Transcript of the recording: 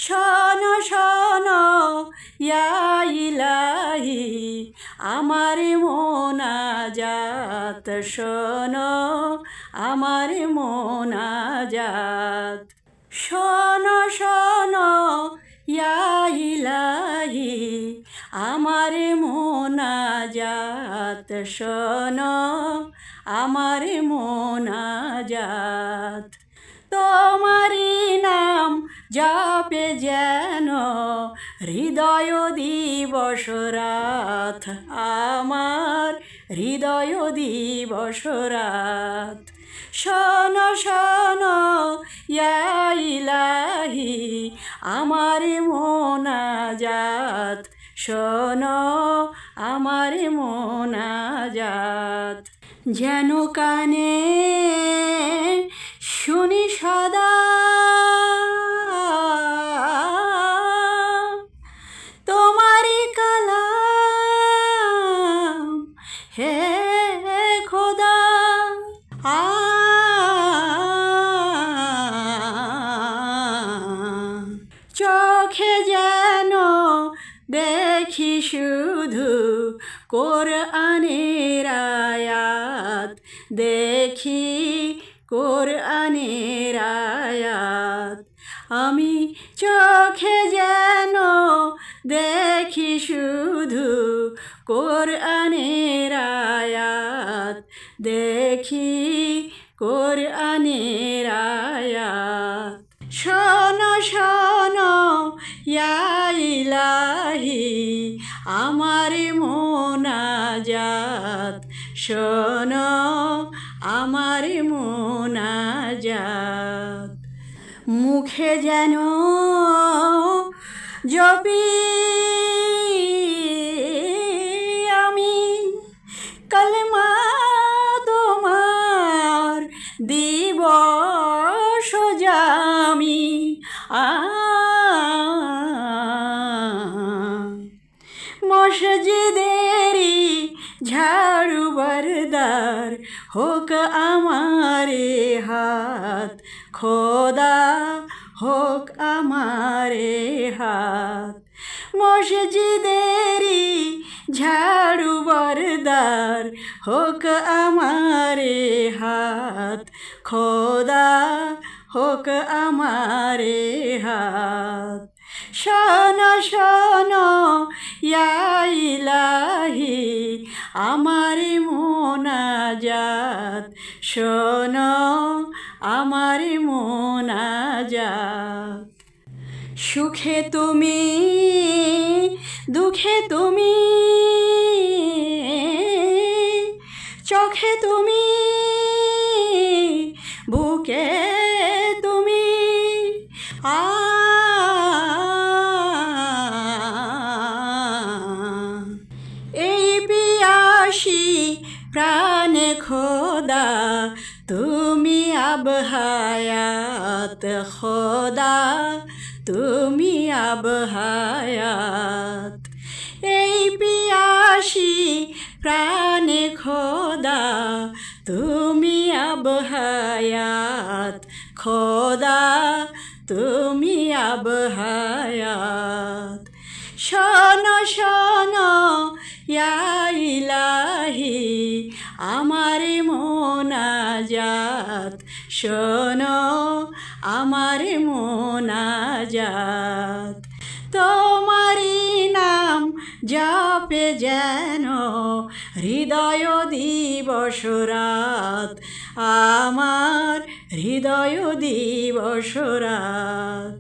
শোনো শোনো ইয়া ইলাহি আমার মোনাজাত, শোনো আমার মোনাজাত। শোনো শোনো ইয়া ইলাহি আমার মোনাজাত, শোনো আমার মোনাজাত। তোমারি নাম জপে যেন হৃদয় দিবস রাত, আমার হৃদয় দিবস রাত। শোনো শোনো ইয়া ইলাহি আমার মোনাজাত, শোনো আমার মোনাজাত। যেন কানে শুনি সদা তোমারি কালাম, হে খোদা। চোখে যেন দেখি শুধু কোরআনের আয়াত, দেখি কোরআনের আয়াত। আমি চোখে যেন দেখি শুধু কোরআনের আয়াত, দেখি কোরআনের আয়াত। শোনো শোনো ইয়া ইলাহি আমার মোনাজাত, শোনো আমার মোনাজাত। মুখে যেন জপি আমি কালেমা তোমার দিবস জামি, মসজিদেরি ঝাড়ু বরদার হোক আমারে হাত, খোদা হোক আমারে হাত। মসজিদেরি ঝাড়ু বরদার হোক আমারে হাত, খোদা হোক আমারে হাত। শোনো শোনো ইয়া ইলাহি আমার মোনাজাত, শোনো আমার মোনাজাত। সুখে তুমি দুঃখে তুমি, চোখে তুমি বুকে তুমি, এই পিয়াসী প্রাণে খোদা তুমি আব হায়াত, খোদা তুমি আব হায়াত। এই পিয়াসী প্রাণে খোদা তুমি আব হায়াত, খোদা তুমি আব হায়াত। শোনো শোনো ইয়া ইলাহি আমার মোনাজাত, শোনো আমার মোনাজাত। তোমারি নাম জপে যেন হৃদয় দিবস রাত, আমার হৃদয় দিবস রাত।